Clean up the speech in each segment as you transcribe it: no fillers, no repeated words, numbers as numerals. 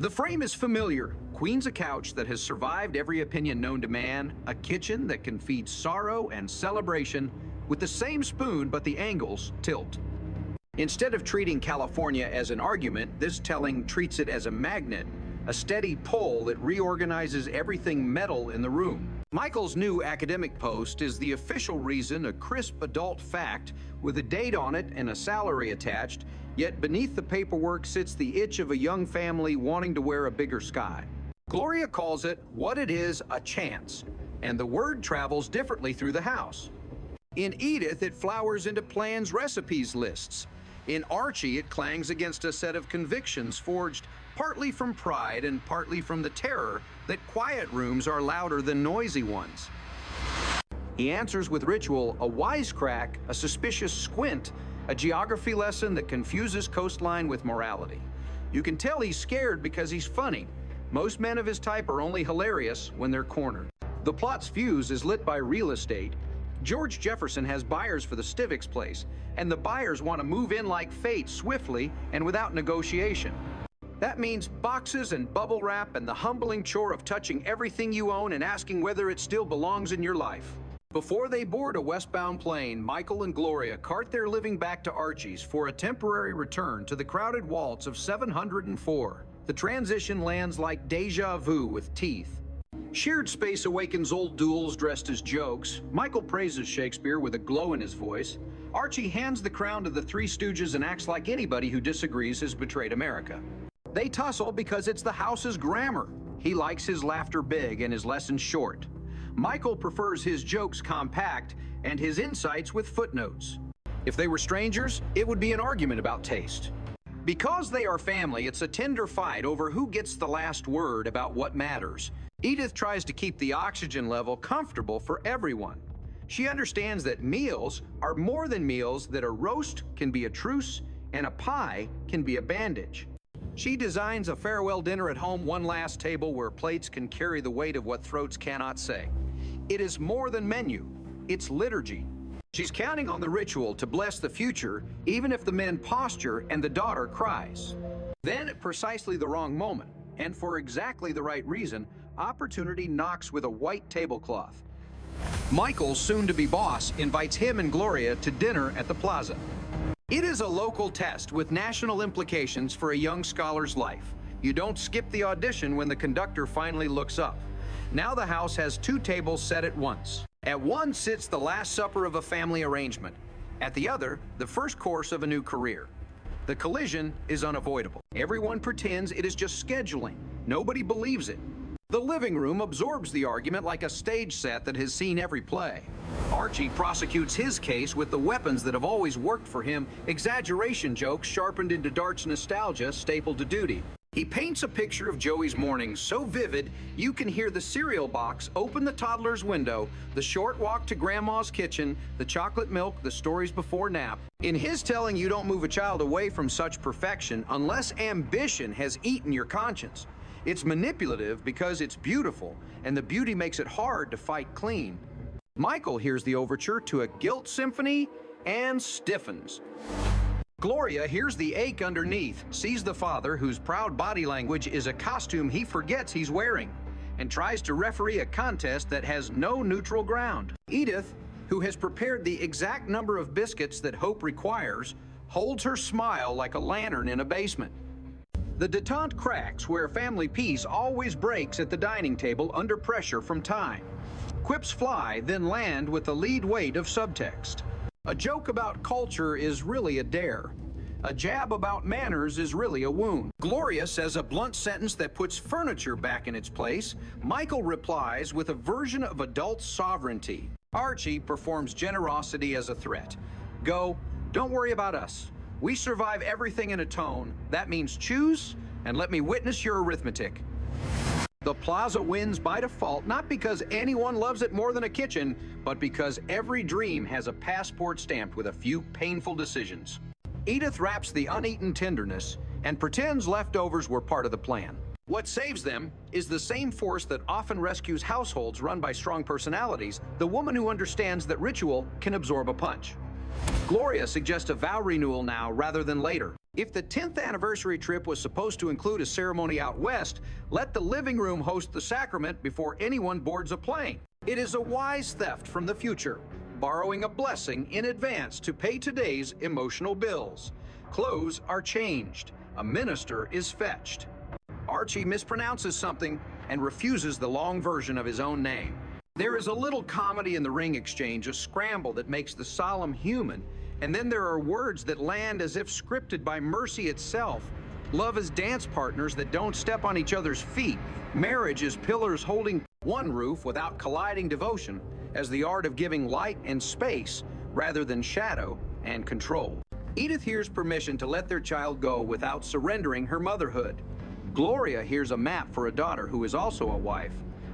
The frame is familiar. Queen's a couch that has survived every opinion known to man, a kitchen that can feed sorrow and celebration with the same spoon but the angles tilt. Instead of treating California as an argument, this telling treats it as a magnet, a steady pull that reorganizes everything metal in the room. Michael's new academic post is the official reason, a crisp adult fact with a date on it and a salary attached, yet beneath the paperwork sits the itch of a young family wanting to wear a bigger sky. Gloria calls it what it is, a chance, and the word travels differently through the house. In Edith, it flowers into plans, recipes, lists. In Archie, it clangs against a set of convictions forged partly from pride and partly from the terror that quiet rooms are louder than noisy ones. He answers with ritual, a wisecrack, a suspicious squint, a geography lesson that confuses coastline with morality. You can tell he's scared because he's funny. Most men of his type are only hilarious when they're cornered. The plot's fuse is lit by real estate. George Jefferson has buyers for the Stivics place, and the buyers want to move in like fate, swiftly and without negotiation. That means boxes and bubble wrap and the humbling chore of touching everything you own and asking whether it still belongs in your life. Before they board a westbound plane, Michael and Gloria cart their living back to Archie's for a temporary return to the crowded waltz of 704. The transition lands like deja vu with teeth. Shared space awakens old duels dressed as jokes. Michael praises Shakespeare with a glow in his voice. Archie hands the crown to the Three Stooges and acts like anybody who disagrees has betrayed America. They tussle because it's the house's grammar. He likes his laughter big and his lessons short. Michael prefers his jokes compact and his insights with footnotes. If they were strangers, it would be an argument about taste. Because they are family, it's a tender fight over who gets the last word about what matters. Edith tries to keep the oxygen level comfortable for everyone. She understands that meals are more than meals, that a roast can be a truce and a pie can be a bandage. She designs a farewell dinner at home, one last table where plates can carry the weight of what throats cannot say. It is more than menu, it's liturgy. She's counting on the ritual to bless the future, even if the men posture and the daughter cries. Then, at precisely the wrong moment, and for exactly the right reason, opportunity knocks with a white tablecloth. Michael, soon-to-be boss, invites him and Gloria to dinner at the Plaza. It is a local test with national implications for a young scholar's life. You don't skip the audition when the conductor finally looks up. Now the house has two tables set at once. At one sits the last supper of a family arrangement. At the other, the first course of a new career. The collision is unavoidable. Everyone pretends it is just scheduling. Nobody believes it. The living room absorbs the argument like a stage set that has seen every play. Archie prosecutes his case with the weapons that have always worked for him, exaggeration jokes sharpened into Dart's nostalgia stapled to duty. He paints a picture of Joey's mornings so vivid you can hear the cereal box open the toddler's window, the short walk to grandma's kitchen, the chocolate milk, the stories before nap. In his telling, you don't move a child away from such perfection unless ambition has eaten your conscience. It's manipulative because it's beautiful, and the beauty makes it hard to fight clean. Michael hears the overture to a guilt symphony and stiffens. Gloria hears the ache underneath, sees the father, whose proud body language is a costume he forgets he's wearing, and tries to referee a contest that has no neutral ground. Edith, who has prepared the exact number of biscuits that hope requires, holds her smile like a lantern in a basement. The detente cracks where family peace always breaks at the dining table under pressure from time. Quips fly, then land with the lead weight of subtext. A joke about culture is really a dare. A jab about manners is really a wound. Gloria says a blunt sentence that puts furniture back in its place. Michael replies with a version of adult sovereignty. Archie performs generosity as a threat. Go, don't worry about us. We survive everything in a tone. That means choose and let me witness your arithmetic. The Plaza wins by default, not because anyone loves it more than a kitchen, but because every dream has a passport stamped with a few painful decisions. Edith wraps the uneaten tenderness and pretends leftovers were part of the plan. What saves them is the same force that often rescues households run by strong personalities, the woman who understands that ritual can absorb a punch. Gloria suggests a vow renewal now rather than later. If the 10th anniversary trip was supposed to include a ceremony out west, let the living room host the sacrament before anyone boards a plane. It is a wise theft from the future, borrowing a blessing in advance to pay today's emotional bills. Clothes are changed. A minister is fetched. Archie mispronounces something and refuses the long version of his own name. There is a little comedy in the ring exchange, a scramble that makes the solemn human, and then there are words that land as if scripted by mercy itself. Love is dance partners that don't step on each other's feet. Marriage is pillars holding one roof without colliding devotion, as the art of giving light and space rather than shadow and control. Edith hears permission to let their child go without surrendering her motherhood. Gloria hears a map for a daughter who is also a wife.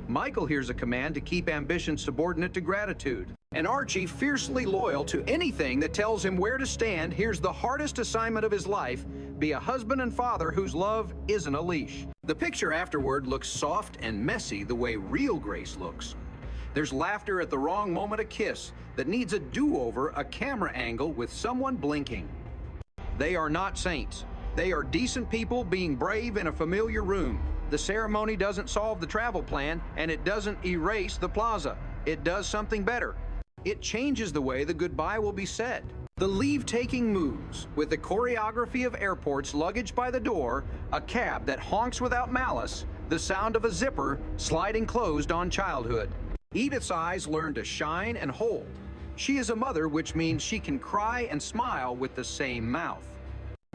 Michael hears a command to keep ambition subordinate to gratitude. And Archie, fiercely loyal to anything that tells him where to stand, hears the hardest assignment of his life: be a husband and father whose love isn't a leash. The picture afterward looks soft and messy the way real grace looks. There's laughter at the wrong moment, a kiss that needs a do-over, a camera angle with someone blinking. They are not saints. They are decent people being brave in a familiar room. The ceremony doesn't solve the travel plan, and it doesn't erase the plaza. It does something better. It changes the way the goodbye will be said. The leave-taking moves, with the choreography of airports, luggage by the door, a cab that honks without malice, the sound of a zipper sliding closed on childhood. Edith's eyes learn to shine and hold. She is a mother, which means she can cry and smile with the same mouth.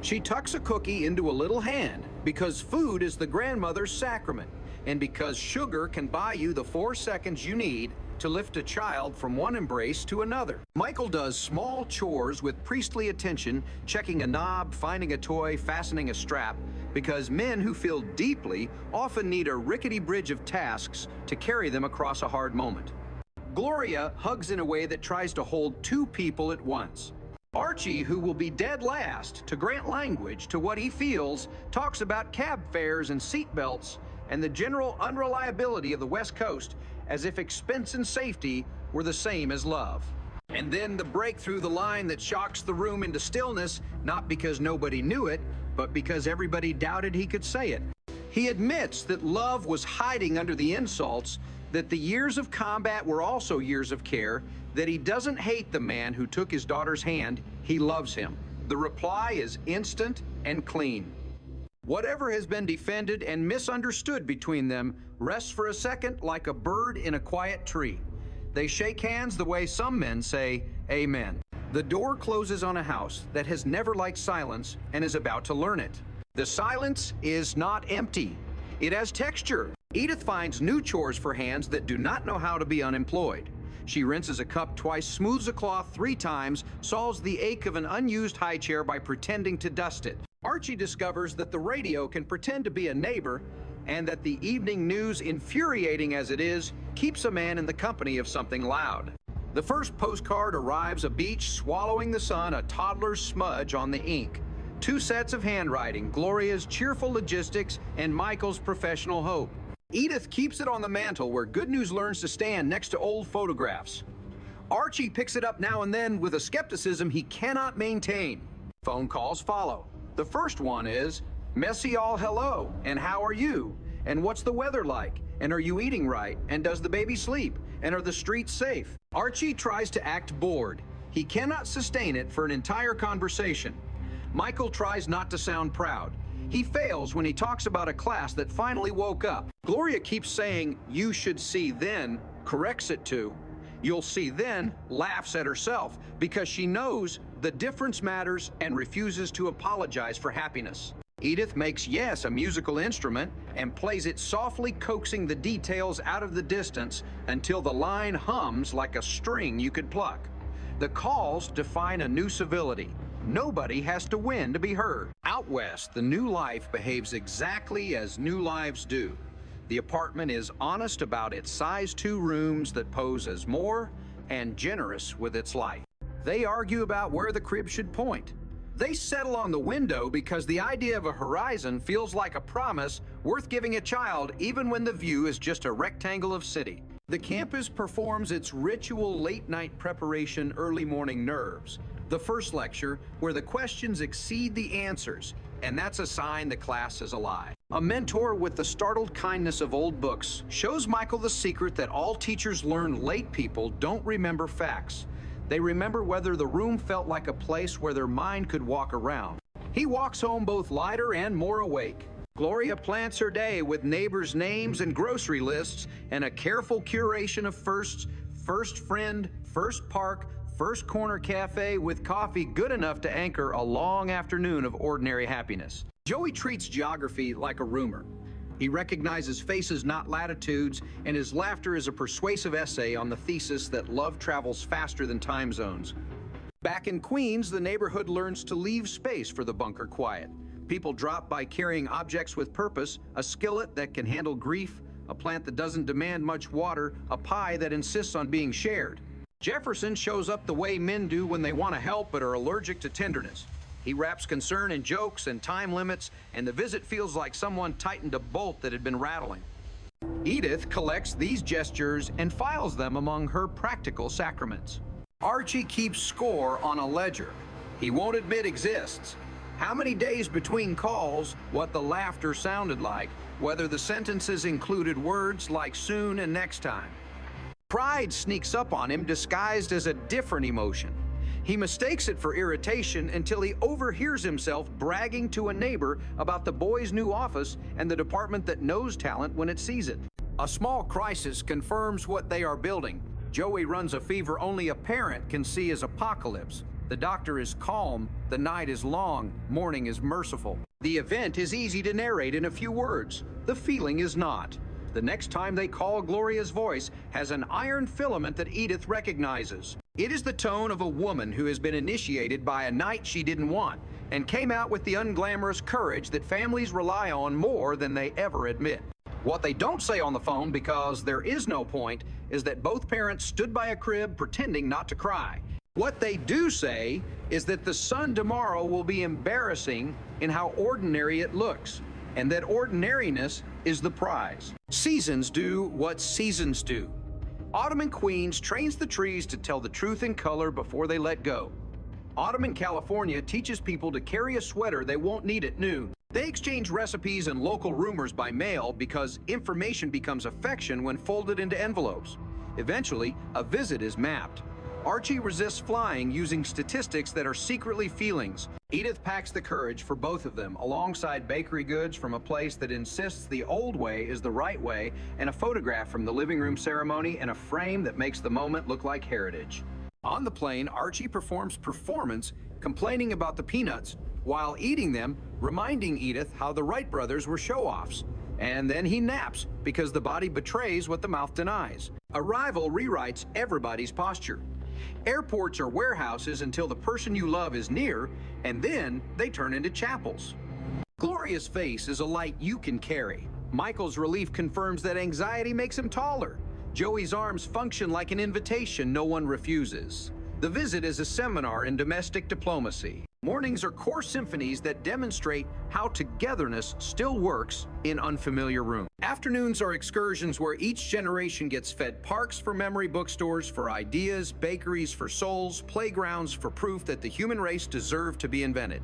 She tucks a cookie into a little hand because food is the grandmother's sacrament, and because sugar can buy you the 4 seconds you need to lift a child from one embrace to another. Michael does small chores with priestly attention, checking a knob, finding a toy, fastening a strap, because men who feel deeply often need a rickety bridge of tasks to carry them across a hard moment. Gloria hugs in a way that tries to hold 2 people at once. Archie, who will be dead last to grant language to what he feels, talks about cab fares and seat belts and the general unreliability of the West Coast, as if expense and safety were the same as love. And then the break through the line that shocks the room into stillness, not because nobody knew it, but because everybody doubted he could say it. He admits that love was hiding under the insults, that the years of combat were also years of care, that he doesn't hate the man who took his daughter's hand, he loves him. The reply is instant and clean. Whatever has been defended and misunderstood between them rests for a second like a bird in a quiet tree. They shake hands the way some men say, "Amen." The door closes on a house that has never liked silence and is about to learn it. The silence is not empty. It has texture. Edith finds new chores for hands that do not know how to be unemployed. She rinses a cup twice, smooths a cloth 3 times, solves the ache of an unused high chair by pretending to dust it. Archie discovers that the radio can pretend to be a neighbor, and that the evening news, infuriating as it is, keeps a man in the company of something loud. The first postcard arrives, a beach swallowing the sun, a toddler's smudge on the ink. 2 sets of handwriting, Gloria's cheerful logistics and Michael's professional hope. Edith keeps it on the mantle where good news learns to stand next to old photographs. Archie picks it up now and then with a skepticism he cannot maintain. Phone calls follow. The first one is, "Messy all hello, and how are you? And what's the weather like? And are you eating right? And does the baby sleep? And are the streets safe?" Archie tries to act bored. He cannot sustain it for an entire conversation. Michael tries not to sound proud. He fails when he talks about a class that finally woke up. Gloria keeps saying, "You should see then," corrects it to, "You'll see then," laughs at herself because she knows the difference matters and refuses to apologize for happiness. Edith makes yes a musical instrument and plays it softly, coaxing the details out of the distance until the line hums like a string you could pluck. The calls define a new civility. Nobody has to win to be heard. Out west, the new life behaves exactly as new lives do. The apartment is honest about its size 2 rooms that pose as more, and generous with its light. They argue about where the crib should point. They settle on the window because the idea of a horizon feels like a promise worth giving a child even when the view is just a rectangle of city. The campus performs its ritual late-night preparation, early morning nerves. The first lecture, where the questions exceed the answers, and that's a sign the class is alive. A mentor with the startled kindness of old books shows Michael the secret that all teachers learn late people don't remember facts. They remember whether the room felt like a place where their mind could walk around. He walks home both lighter and more awake. Gloria plants her day with neighbors' names and grocery lists and a careful curation of firsts: first friend, first park, first corner cafe, with coffee good enough to anchor a long afternoon of ordinary happiness. Joey treats geography like a roomer. He recognizes faces, not latitudes, and his laughter is a persuasive essay on the thesis that love travels faster than time zones. Back in Queens, the neighborhood learns to leave space for the bunker quiet. People drop by carrying objects with purpose: a skillet that can handle grief, a plant that doesn't demand much water, a pie that insists on being shared. Jefferson shows up the way men do when they want to help but are allergic to tenderness. He wraps concern in jokes and time limits, and the visit feels like someone tightened a bolt that had been rattling. Edith collects these gestures and files them among her practical sacraments. Archie keeps score on a ledger he won't admit exists. How many days between calls, what the laughter sounded like, whether the sentences included words like soon and next time. Pride sneaks up on him disguised as a different emotion. He mistakes it for irritation until he overhears himself bragging to a neighbor about the boys' new office and the department that knows talent when it sees it. A small crisis confirms what they are building. Joey runs a fever only a parent can see as apocalypse. The doctor is calm, the night is long, morning is merciful. The event is easy to narrate in a few words. The feeling is not. The next time they call, Gloria's voice has an iron filament that Edith recognizes. It is the tone of a woman who has been initiated by a night she didn't want and came out with the unglamorous courage that families rely on more than they ever admit. What they don't say on the phone, because there is no point, is that both parents stood by a crib pretending not to cry. What they do say is that the sun tomorrow will be embarrassing in how ordinary it looks, and that ordinariness is the prize. Seasons do what seasons do. Autumn in Queens trains the trees to tell the truth in color before they let go. Autumn in California teaches people to carry a sweater they won't need at noon. They exchange recipes and local rumors by mail because information becomes affection when folded into envelopes. Eventually, a visit is mapped. Archie resists flying using statistics that are secretly feelings. Edith packs the courage for both of them, alongside bakery goods from a place that insists the old way is the right way, and a photograph from the living room ceremony in a frame that makes the moment look like heritage. On the plane, Archie performs performance, complaining about the peanuts, while eating them, reminding Edith how the Wright brothers were show-offs. And then he naps, because the body betrays what the mouth denies. Arrival rewrites everybody's posture. Airports are warehouses until the person you love is near, and then they turn into chapels. Gloria's face is a light you can carry. Michael's relief confirms that anxiety makes him taller. Joey's arms function like an invitation no one refuses. The visit is a seminar in domestic diplomacy. Mornings are core symphonies that demonstrate how togetherness still works in unfamiliar rooms. Afternoons are excursions where each generation gets fed parks for memory, bookstores for ideas, bakeries for souls, playgrounds for proof that the human race deserved to be invented.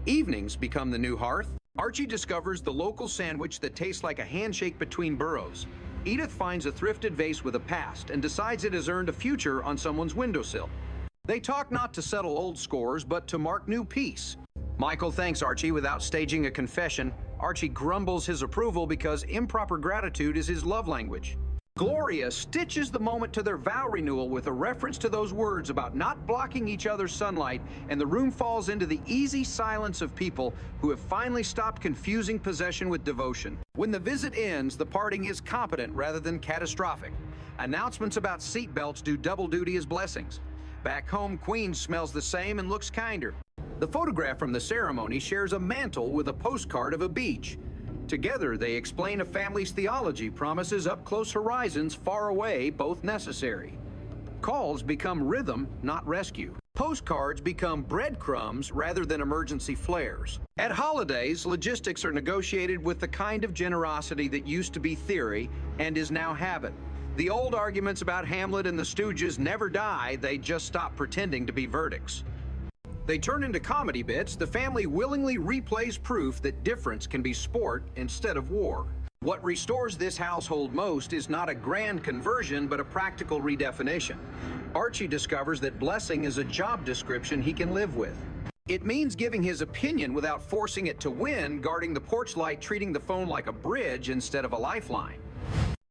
Evenings become the new hearth. Archie discovers the local sandwich that tastes like a handshake between burrows. Edith finds a thrifted vase with a past and decides it has earned a future on someone's windowsill. They talk not to settle old scores, but to mark new peace. Michael thanks Archie without staging a confession. Archie grumbles his approval because improper gratitude is his love language. Gloria stitches the moment to their vow renewal with a reference to those words about not blocking each other's sunlight, and the room falls into the easy silence of people who have finally stopped confusing possession with devotion. When the visit ends, the parting is competent rather than catastrophic. Announcements about seatbelts do double duty as blessings. Back home, Queens smells the same and looks kinder. The photograph from the ceremony shares a mantle with a postcard of a beach. Together, they explain a family's theology promises up-close horizons far away, both necessary. Calls become rhythm, not rescue. Postcards become breadcrumbs rather than emergency flares. At holidays, logistics are negotiated with the kind of generosity that used to be theory and is now habit. The old arguments about Hamlet and the Stooges never die, they just stop pretending to be verdicts. They turn into comedy bits. The family willingly replays proof that difference can be sport instead of war. What restores this household most is not a grand conversion, but a practical redefinition. Archie discovers that blessing is a job description he can live with. It means giving his opinion without forcing it to win, guarding the porch light, treating the phone like a bridge instead of a lifeline.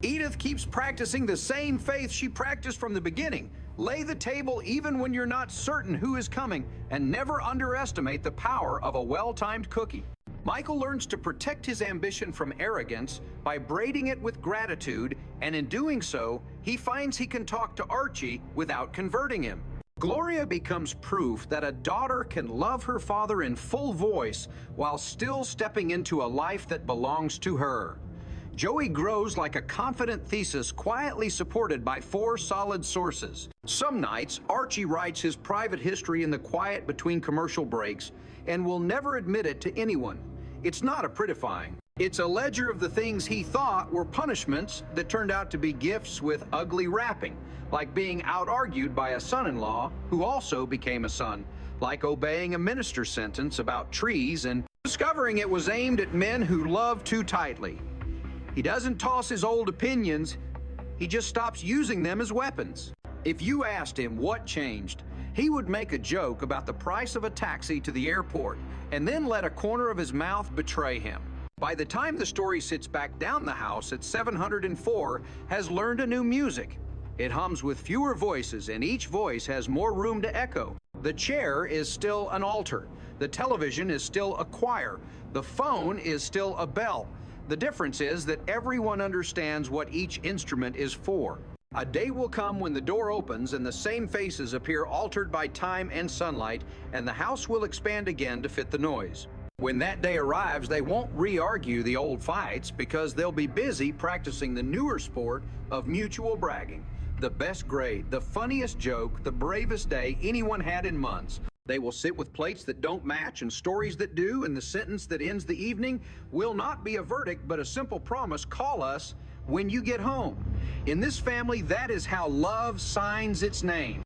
Edith keeps practicing the same faith she practiced from the beginning. Lay the table even when you're not certain who is coming, and never underestimate the power of a well-timed cookie. Michael learns to protect his ambition from arrogance by braiding it with gratitude, and in doing so, he finds he can talk to Archie without converting him. Gloria becomes proof that a daughter can love her father in full voice while still stepping into a life that belongs to her. Joey grows like a confident thesis quietly supported by 4 solid sources. Some nights, Archie writes his private history in the quiet between commercial breaks and will never admit it to anyone. It's not a prettifying. It's a ledger of the things he thought were punishments that turned out to be gifts with ugly wrapping, like being out-argued by a son-in-law who also became a son, like obeying a minister's sentence about trees and discovering it was aimed at men who love too tightly. He doesn't toss his old opinions, he just stops using them as weapons. If you asked him what changed, he would make a joke about the price of a taxi to the airport and then let a corner of his mouth betray him. By the time the story sits back down, the house at 704 has learned a new music. It hums with fewer voices, and each voice has more room to echo. The chair is still an altar. The television is still a choir. The phone is still a bell. The difference is that everyone understands what each instrument is for. A day will come when the door opens and the same faces appear altered by time and sunlight, and the house will expand again to fit the noise. When that day arrives, they won't re-argue the old fights because they'll be busy practicing the newer sport of mutual bragging. The best grade, the funniest joke, the bravest day anyone had in months. They will sit with plates that don't match and stories that do, and the sentence that ends the evening will not be a verdict, but a simple promise: call us when you get home. In this family, that is how love signs its name.